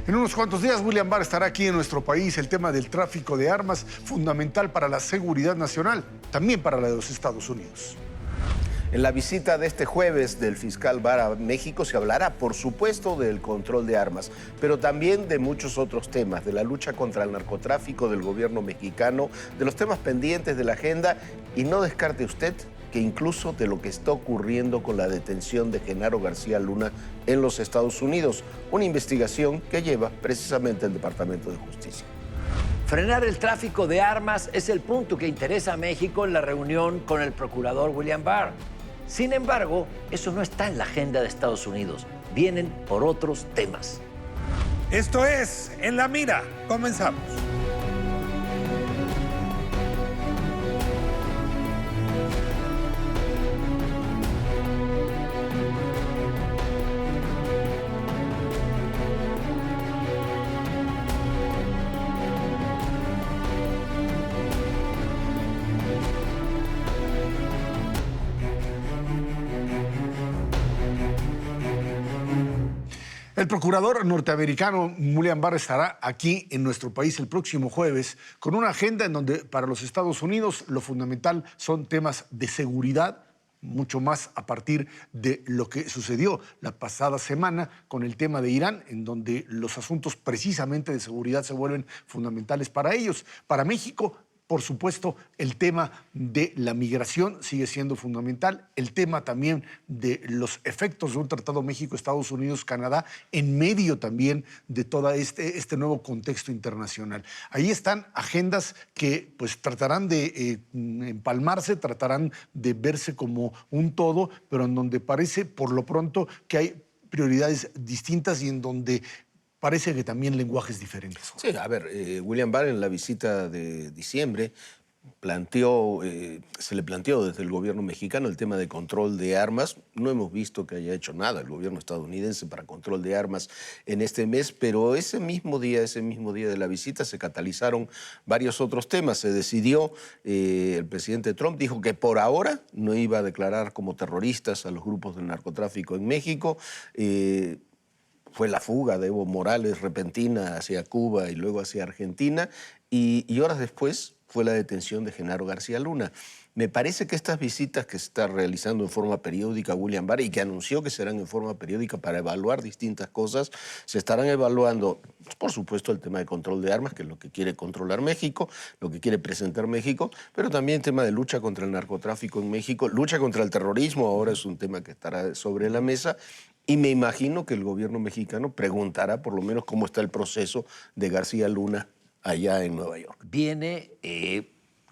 En unos cuantos días, William Barr estará aquí en nuestro país. El tema del tráfico de armas, fundamental para la seguridad nacional, también para la de los Estados Unidos. En la visita de este jueves del fiscal Barr a México se hablará, por supuesto, del control de armas, pero también de muchos otros temas, de la lucha contra el narcotráfico del gobierno mexicano, de los temas pendientes de la agenda, y no descarte usted que incluso de lo que está ocurriendo con la detención de Genaro García Luna en los Estados Unidos, una investigación que lleva precisamente el Departamento de Justicia. Frenar el tráfico de armas es el punto que interesa a México en la reunión con el procurador William Barr. Sin embargo, eso no está en la agenda de Estados Unidos. Vienen por otros temas. Esto es En la Mira. Comenzamos. El procurador norteamericano William Barr estará aquí en nuestro país el próximo jueves con una agenda en donde para los Estados Unidos lo fundamental son temas de seguridad, mucho más a partir de lo que sucedió la pasada semana con el tema de Irán, en donde los asuntos precisamente de seguridad se vuelven fundamentales para ellos. Para México, por supuesto, el tema de la migración sigue siendo fundamental, el tema también de los efectos de un tratado México-Estados Unidos-Canadá en medio también de todo este nuevo contexto internacional. Ahí están agendas que pues tratarán de empalmarse, tratarán de verse como un todo, pero en donde parece por lo pronto que hay prioridades distintas y en donde parece que también lenguajes diferentes. Sí, a ver, William Barr en la visita de diciembre se le planteó desde el gobierno mexicano el tema de control de armas. No hemos visto que haya hecho nada el gobierno estadounidense para control de armas en este mes, pero ese mismo día de la visita se catalizaron varios otros temas. Se decidió, el presidente Trump dijo que por ahora no iba a declarar como terroristas a los grupos del narcotráfico en México. Fue la fuga de Evo Morales repentina hacia Cuba y luego hacia Argentina, y horas después fue la detención de Genaro García Luna. Me parece que estas visitas que se está realizando en forma periódica William Barr y que anunció que serán en forma periódica para evaluar distintas cosas, se estarán evaluando, por supuesto, el tema de control de armas, que es lo que quiere controlar México, lo que quiere presentar México, pero también el tema de lucha contra el narcotráfico en México, lucha contra el terrorismo, ahora es un tema que estará sobre la mesa. Y me imagino que el gobierno mexicano preguntará por lo menos cómo está el proceso de García Luna allá en Nueva York. Viene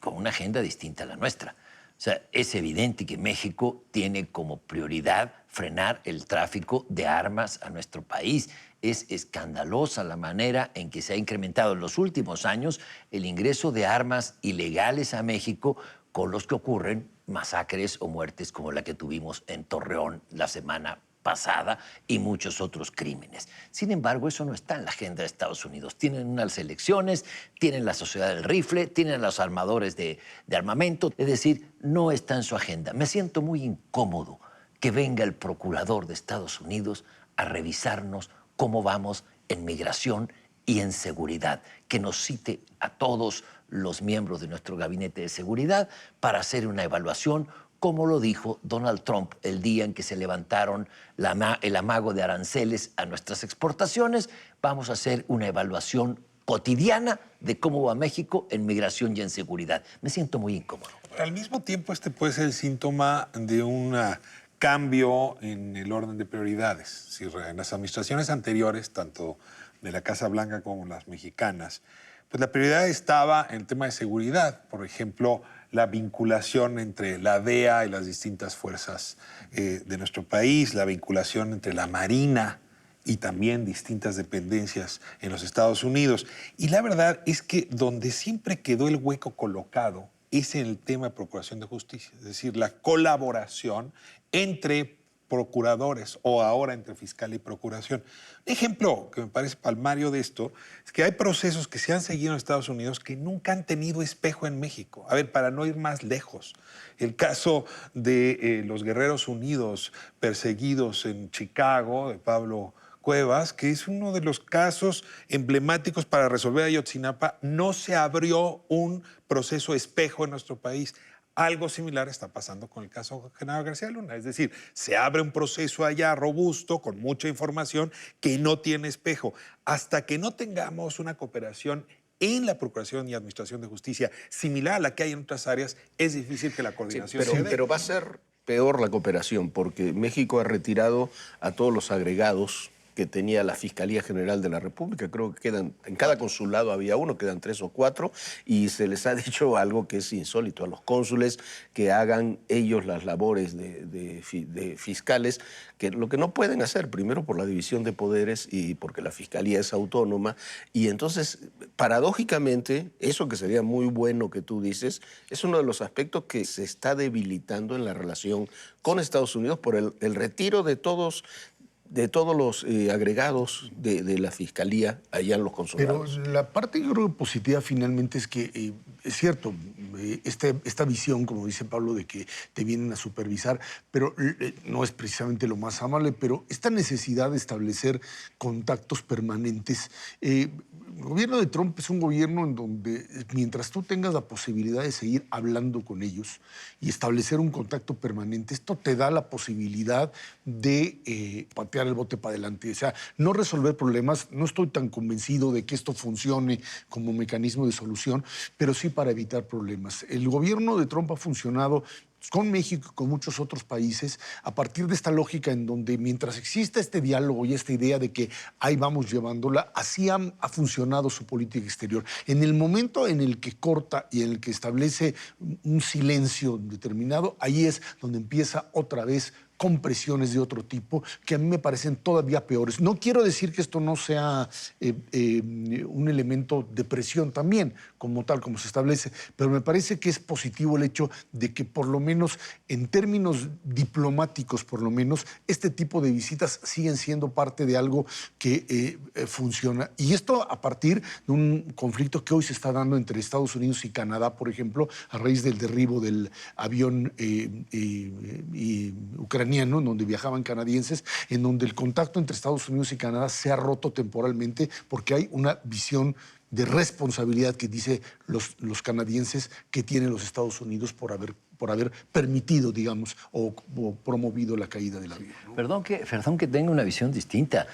con una agenda distinta a la nuestra. O sea, es evidente que México tiene como prioridad frenar el tráfico de armas a nuestro país. Es escandalosa la manera en que se ha incrementado en los últimos años el ingreso de armas ilegales a México, con los que ocurren masacres o muertes como la que tuvimos en Torreón la semana pasada y muchos otros crímenes. Sin embargo, eso no está en la agenda de Estados Unidos. Tienen unas elecciones, tienen la sociedad del rifle, tienen a los armadores de armamento, es decir, no está en su agenda. Me siento muy incómodo que venga el procurador de Estados Unidos a revisarnos cómo vamos en migración y en seguridad, que nos cite a todos los miembros de nuestro gabinete de seguridad para hacer una evaluación, como lo dijo Donald Trump el día en que se levantaron el amago de aranceles a nuestras exportaciones. Vamos a hacer una evaluación cotidiana de cómo va México en migración y en seguridad. Me siento muy incómodo. Al mismo tiempo, este puede ser el síntoma de un cambio en el orden de prioridades. Si en las administraciones anteriores, tanto de la Casa Blanca como las mexicanas, pues la prioridad estaba en el tema de seguridad. Por ejemplo, la vinculación entre la DEA y las distintas fuerzas de nuestro país, la vinculación entre la Marina y también distintas dependencias en los Estados Unidos. Y la verdad es que donde siempre quedó el hueco colocado es en el tema de procuración de justicia, es decir, la colaboración entre procuradores o ahora entre fiscal y procuración. Un ejemplo que me parece palmario de esto es que hay procesos que se han seguido en Estados Unidos que nunca han tenido espejo en México. A ver, para no ir más lejos, el caso de los Guerreros Unidos perseguidos en Chicago, de Pablo Cuevas, que es uno de los casos emblemáticos para resolver Ayotzinapa, no se abrió un proceso espejo en nuestro país. Algo similar está pasando con el caso Genaro García Luna. Es decir, se abre un proceso allá robusto, con mucha información, que no tiene espejo. Hasta que no tengamos una cooperación en la Procuración y Administración de Justicia similar a la que hay en otras áreas, es difícil que la coordinación se dé. Pero va a ser peor la cooperación, porque México ha retirado a todos los agregados que tenía la Fiscalía General de la República. Creo que quedan, en cada consulado había uno, quedan 3 o 4, y se les ha dicho algo que es insólito a los cónsules, que hagan ellos las labores de fiscales, que lo que no pueden hacer, primero por la división de poderes y porque la Fiscalía es autónoma, y entonces, paradójicamente, eso que sería muy bueno que tú dices, es uno de los aspectos que se está debilitando en la relación con Estados Unidos por el retiro de todos los agregados de la Fiscalía allá en los consulados. Pero la parte, yo creo, positiva finalmente es que, es cierto, esta visión, como dice Pablo, de que te vienen a supervisar, pero no es precisamente lo más amable, pero esta necesidad de establecer contactos permanentes. El gobierno de Trump es un gobierno en donde, mientras tú tengas la posibilidad de seguir hablando con ellos y establecer un contacto permanente, esto te da la posibilidad de patear el bote para adelante. O sea, no resolver problemas. No estoy tan convencido de que esto funcione como mecanismo de solución, pero sí para evitar problemas. El gobierno de Trump ha funcionado con México y con muchos otros países a partir de esta lógica en donde mientras exista este diálogo y esta idea de que ahí vamos llevándola, así ha funcionado su política exterior. En el momento en el que corta y en el que establece un silencio determinado, ahí es donde empieza otra vez con presiones de otro tipo que a mí me parecen todavía peores. No quiero decir que esto no sea un elemento de presión también, como tal, como se establece, pero me parece que es positivo el hecho de que por lo menos en términos diplomáticos, por lo menos, este tipo de visitas siguen siendo parte de algo que funciona. Y esto a partir de un conflicto que hoy se está dando entre Estados Unidos y Canadá, por ejemplo, a raíz del derribo del avión ucraniano, en donde viajaban canadienses, en donde el contacto entre Estados Unidos y Canadá se ha roto temporalmente porque hay una visión de responsabilidad que dice los canadienses que tienen los Estados Unidos por haber permitido, digamos, o promovido la caída del avión, ¿no? Perdón que tenga una visión distinta.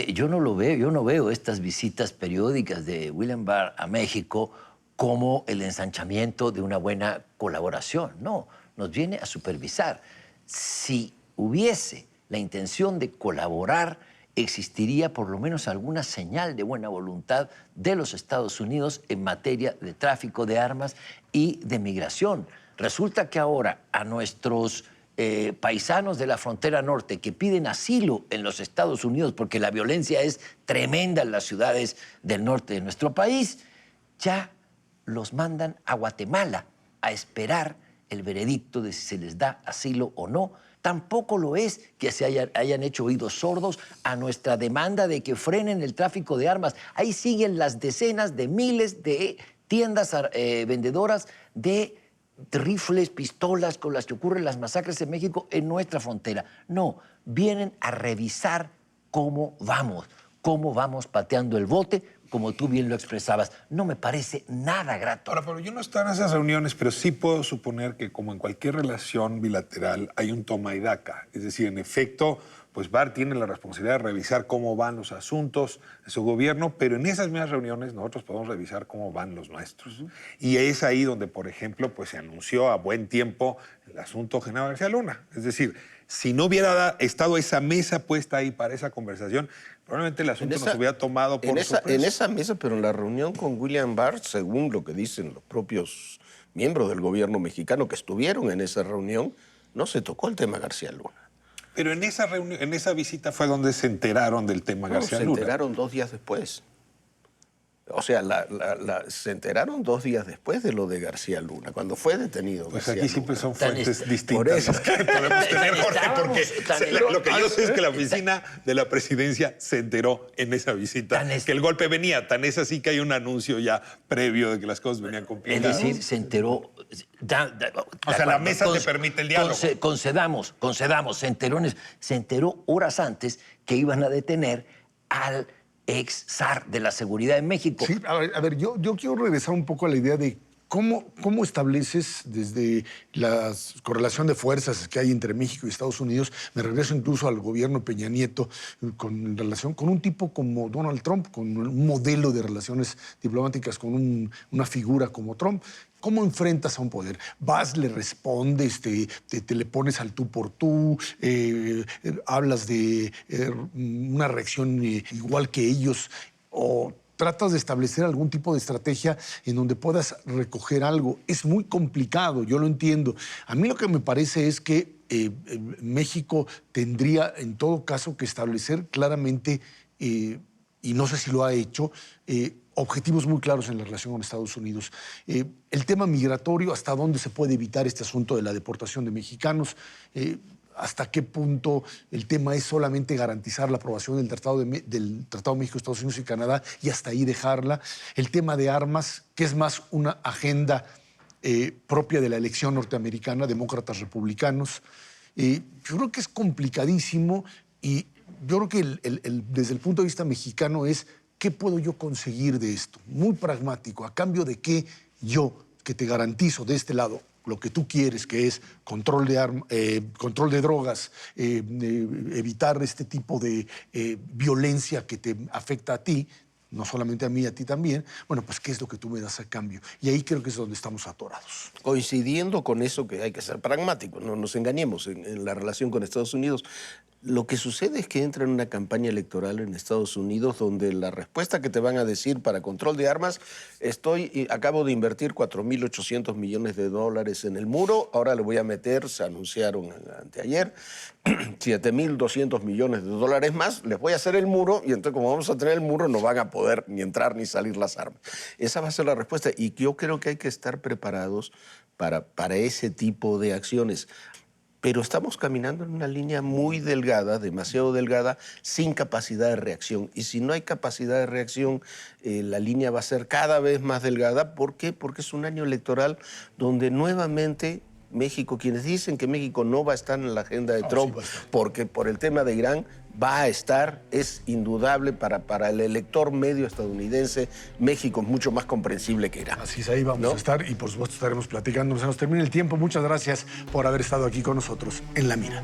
Yo no veo estas visitas periódicas de William Barr a México como el ensanchamiento de una buena colaboración. No, nos viene a supervisar. Si hubiese la intención de colaborar, existiría por lo menos alguna señal de buena voluntad de los Estados Unidos en materia de tráfico de armas y de migración. Resulta que ahora a nuestros paisanos de la frontera norte que piden asilo en los Estados Unidos porque la violencia es tremenda en las ciudades del norte de nuestro país, ya los mandan a Guatemala a esperar el veredicto de si se les da asilo o no. Tampoco lo es que se hayan hecho oídos sordos a nuestra demanda de que frenen el tráfico de armas. Ahí siguen las decenas de miles de tiendas vendedoras de rifles, pistolas con las que ocurren las masacres en México en nuestra frontera. No, vienen a revisar cómo vamos pateando el bote, como tú bien lo expresabas. No me parece nada grato. Ahora, pero yo no estaba en esas reuniones, pero sí puedo suponer que como en cualquier relación bilateral hay un toma y daca. Es decir, en efecto, pues Barr tiene la responsabilidad de revisar cómo van los asuntos de su gobierno, pero en esas mismas reuniones nosotros podemos revisar cómo van los nuestros. Y es ahí donde, por ejemplo, pues se anunció a buen tiempo el asunto Genaro García Luna. Es decir, si no hubiera estado esa mesa puesta ahí para esa conversación, probablemente el asunto nos hubiera tomado por sorpresa. En esa mesa, pero en la reunión con William Barr, según lo que dicen los propios miembros del gobierno mexicano que estuvieron en esa reunión, no se tocó el tema García Luna. Pero en esa reunión, en esa visita fue donde se enteraron del tema García Luna. Se enteraron 2 días después. O sea, se enteraron 2 días después de lo de García Luna, cuando fue detenido. Pues García aquí siempre Luna. son fuentes Por distintas eso. las que podemos tener, Jorge, porque Estábamos- lo que yo sé es que la oficina de la presidencia se enteró en esa visita que el golpe venía. Tan es así que hay un anuncio ya previo de que las cosas venían Es complicadas. decir, se enteró. O sea, la mesa te permite el diálogo. Concedamos, se enteró horas antes que iban a detener al ex zar de la seguridad de México. Sí, a ver, yo quiero regresar un poco a la idea de cómo estableces desde la correlación de fuerzas que hay entre México y Estados Unidos. Me regreso incluso al gobierno Peña Nieto en relación con un tipo como Donald Trump, con un modelo de relaciones diplomáticas con una figura como Trump. ¿Cómo enfrentas a un poder? Vas, le respondes, te le pones al tú por tú, hablas de una reacción igual que ellos, o tratas de establecer algún tipo de estrategia en donde puedas recoger algo. Es muy complicado, yo lo entiendo. A mí lo que me parece es que México tendría en todo caso que establecer claramente, y no sé si lo ha hecho, objetivos muy claros en la relación con Estados Unidos. El tema migratorio, hasta dónde se puede evitar este asunto de la deportación de mexicanos, hasta qué punto el tema es solamente garantizar la aprobación del Tratado México, Estados Unidos y Canadá y hasta ahí dejarla. El tema de armas, que es más una agenda propia de la elección norteamericana, demócratas, republicanos. Yo creo que es complicadísimo y yo creo que desde el punto de vista mexicano es ¿qué puedo yo conseguir de esto? Muy pragmático, a cambio de que yo, que te garantizo de este lado lo que tú quieres, que es control de drogas, evitar este tipo de violencia que te afecta a ti, no solamente a mí, a ti también, bueno, pues ¿qué es lo que tú me das a cambio? Y ahí creo que es donde estamos atorados. Coincidiendo con eso que hay que ser pragmáticos, no nos engañemos en la relación con Estados Unidos. Lo que sucede es que entra en una campaña electoral en Estados Unidos donde la respuesta que te van a decir para control de armas, acabo de invertir $4.800 millones en el muro, ahora le voy a meter, se anunciaron anteayer, $7.200 millones más, les voy a hacer el muro y entonces como vamos a tener el muro no van a poder ni entrar ni salir las armas. Esa va a ser la respuesta y yo creo que hay que estar preparados para ese tipo de acciones. Pero estamos caminando en una línea muy delgada, demasiado delgada, sin capacidad de reacción. Y si no hay capacidad de reacción, la línea va a ser cada vez más delgada. ¿Por qué? Porque es un año electoral donde nuevamente México, quienes dicen que México no va a estar en la agenda de Trump, porque por el tema de Irán, va a estar, es indudable para el elector medio estadounidense, México es mucho más comprensible que Irán. Así es, ahí vamos a estar y por supuesto estaremos platicando. Se nos termina el tiempo. Muchas gracias por haber estado aquí con nosotros en La Mira.